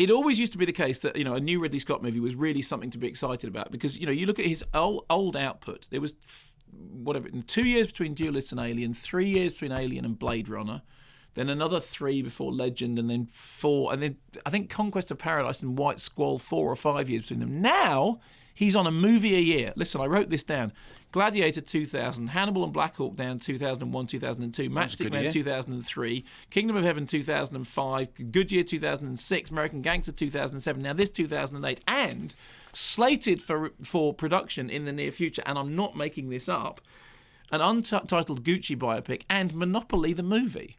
It always used to be the case that, a new Ridley Scott movie was really something to be excited about because, you look at his old output. There was, 2 years between Duelist and Alien, 3 years between Alien and Blade Runner, then another 3 before Legend, and then 4, and then I think Conquest of Paradise and White Squall, 4 or 5 years between them. Now, he's on a movie a year. Listen, I wrote this down. Gladiator 2000, Hannibal and Black Hawk Down 2001, 2002, Matchstick Man 2003, Kingdom of Heaven 2005, Goodyear 2006, American Gangster 2007, now this 2008, and slated for production in the near future, and I'm not making this up, an untitled Gucci biopic and Monopoly the movie.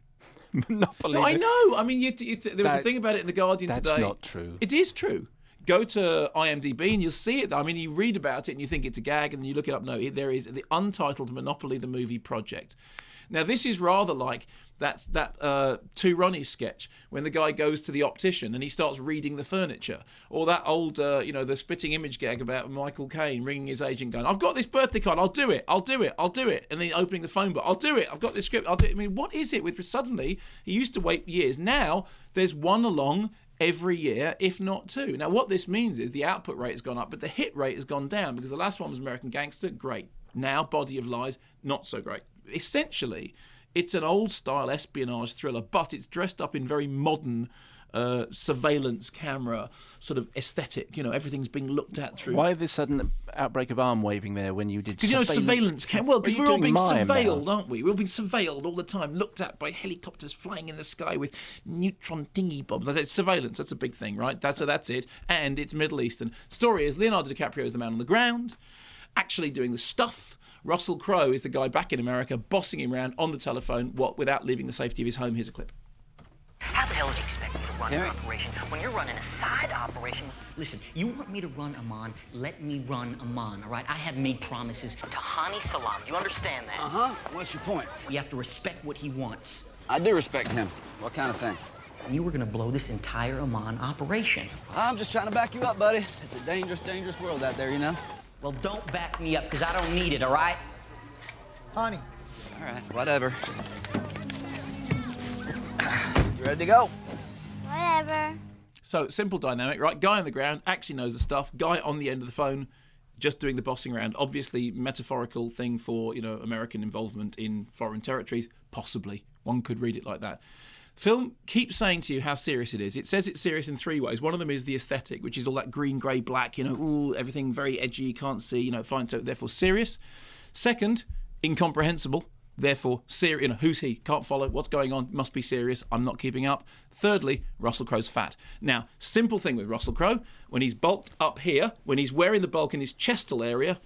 Monopoly. No, I know. I mean, there was a thing about it in The Guardian today. That's not true. It is true. Go to IMDb and you'll see it. I mean, you read about it and you think it's a gag, and then you look it up. No, there is the untitled Monopoly the Movie project. Now, this is rather like that Two Ronnies sketch when the guy goes to the optician and he starts reading the furniture, or that old, the spitting image gag about Michael Caine ringing his agent going, "I've got this birthday card, I'll do it, and then opening the phone book, "I'll do it, I've got this script, I'll do it." I mean, what is it with suddenly he used to wait years. Now there's one along every year, if not two. Now, what this means is the output rate has gone up, but the hit rate has gone down because the last one was American Gangster, great. Now, Body of Lies, not so great. Essentially, it's an old-style espionage thriller, but it's dressed up in very modern surveillance camera sort of aesthetic. Everything's being looked at through. Why this sudden outbreak of arm waving there when you did? Because surveillance camera. Well, because we're all being surveilled, aren't we? We're all being surveilled all the time, looked at by helicopters flying in the sky with neutron thingy bobs. That's surveillance. That's a big thing, right? That's it. And it's Middle Eastern. Story is Leonardo DiCaprio is the man on the ground, actually doing the stuff. Russell Crowe is the guy back in America, bossing him around on the telephone, without leaving the safety of his home. Here's a clip. How the hell do you expect me to run an operation when you're running a side operation? Listen, you want me to run Amman, let me run Amman, all right? I have made promises to Hani Salam. Do you understand that? Uh-huh. What's your point? We have to respect what he wants. I do respect him. What kind of thing? You were gonna blow this entire Amman operation. I'm just trying to back you up, buddy. It's a dangerous, dangerous world out there, you know? Well, don't back me up, because I don't need it, all right? Honey. All right, whatever. You ready to go? Whatever. So, simple dynamic, right? Guy on the ground actually knows the stuff. Guy on the end of the phone just doing the bossing around. Obviously, metaphorical thing for, American involvement in foreign territories. Possibly. One could read it like that. Film keeps saying to you how serious it is. It says it's serious in 3 ways. One of them is the aesthetic, which is all that green, grey, black, everything very edgy, you can't see, fine, so therefore serious. Second, incomprehensible. Therefore, serious. Who's he? Can't follow. What's going on? Must be serious. I'm not keeping up. Thirdly, Russell Crowe's fat. Now, simple thing with Russell Crowe, when he's bulked up here, when he's wearing the bulk in his chestal area,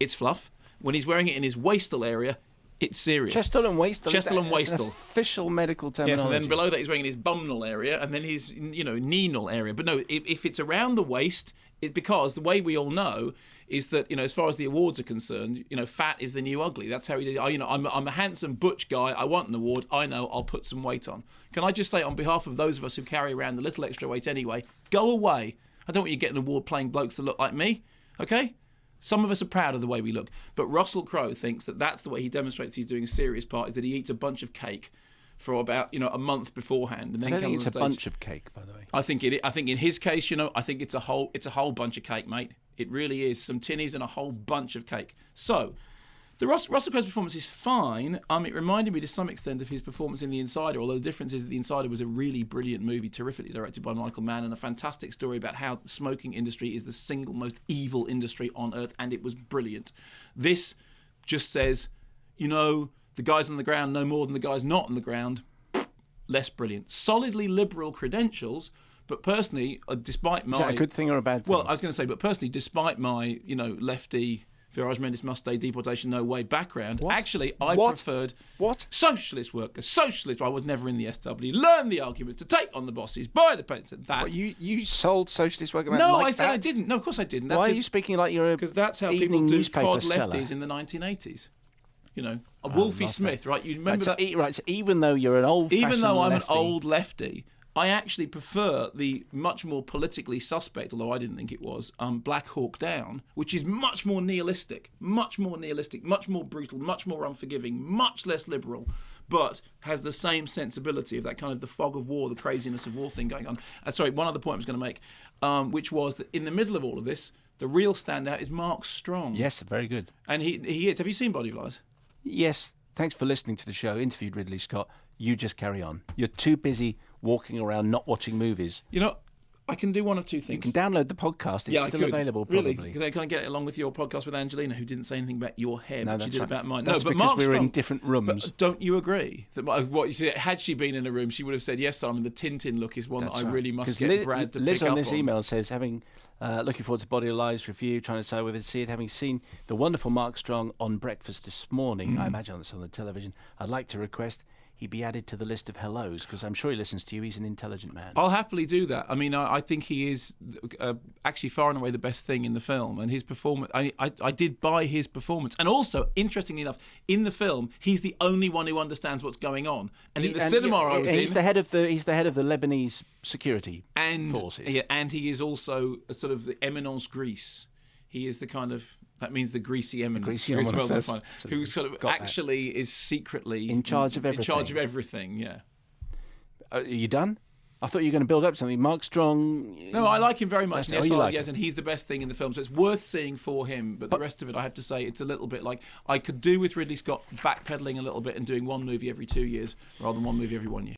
it's fluff. When he's wearing it in his waistal area, it's serious. Chestal and waistal. Chestal and waistal. An official medical terminology. Yes, and then below that he's wearing in his bumnal area, and then his, kneeal area. But no, if it's around the waist, because the way we all know is that, as far as the awards are concerned, fat is the new ugly. That's how he did. I'm a handsome butch guy. I want an award. I know I'll put some weight on. Can I just say, on behalf of those of us who carry around the little extra weight anyway, go away. I don't want you to get an award playing blokes that look like me. Okay? Some of us are proud of the way we look. But Russell Crowe thinks that that's the way he demonstrates he's doing a serious part, is that he eats a bunch of cake for about a month beforehand, and then I don't think comes it's on a stage. bunch of cake, by the way. I think in his case, I think it's a whole bunch of cake, mate. It really is. Some tinnies and a whole bunch of cake. So, the Russell Crowe's performance is fine. It reminded me to some extent of his performance in The Insider, although the difference is that The Insider was a really brilliant movie, terrifically directed by Michael Mann, and a fantastic story about how the smoking industry is the single most evil industry on earth, and it was brilliant. This just says, the guys on the ground know more than the guys not on the ground. Less brilliant. Solidly liberal credentials, but personally, despite my... Is that a good thing or a bad thing? Well, I was going to say, but personally, despite my, lefty... Virage Mendes must stay, deportation, no way background. What? Actually, I preferred socialist workers, socialist. I was never in the SW. Learn the arguments to take on the bosses, buy the pens and that. What, you sold socialist work? No, like I said that? I didn't. No, of course I didn't. Why are you speaking like you're a Because that's how people evening do newspaper cod seller? lefties in the 1980s. Wolfie Smith, right? You remember right, that? so even though you're an old-fashioned Even though I'm lefty, an old lefty, I actually prefer the much more politically suspect, although I didn't think it was, Black Hawk Down, which is much more nihilistic, much more brutal, much more unforgiving, much less liberal, but has the same sensibility of that kind of the fog of war, the craziness of war thing going on. Sorry, one other point I was going to make, which was that in the middle of all of this, the real standout is Mark Strong. Yes, very good. And he is. Have you seen Body of Lies? Yes. Thanks for listening to the show. Interviewed Ridley Scott. You just carry on. You're too busy walking around not watching movies. You know, I can do one of two things. You can download the podcast. It's still available, probably. Really? Because I can't get it along with your podcast with Angelina, who didn't say anything about your hair, but she did about mine. That's no, but because Mark we were Strong, in different rooms. But don't you agree that what you see, had she been in a room, she would have said, "Yes, Simon, the Tintin look is one that I really must get Brad to Liz pick up on this email says, looking forward to Body of Lies review, trying to decide whether to see it. Having seen the wonderful Mark Strong on Breakfast this morning, I imagine it's on the television, I'd like to request he be added to the list of hellos, because I'm sure he listens to you. He's an intelligent man. I'll happily do that. I mean, I think he is actually far and away the best thing in the film, and his performance. I did buy his performance, and also, interestingly enough, in the film, he's the only one who understands what's going on. And in the cinema I was he's the head of the Lebanese security forces. Yeah, and he is also a sort of the eminence grise. He is the kind of, that means the greasy eminence. Who sort of actually is secretly in charge of everything. Yeah. Are you done? I thought you were going to build up something. Mark Strong. No, I like him very much. Yes, yes, and he's the best thing in the film, so it's worth seeing for him. But the rest of it, I have to say, it's a little bit like I could do with Ridley Scott backpedaling a little bit and doing one movie every 2 years rather than one movie every 1 year.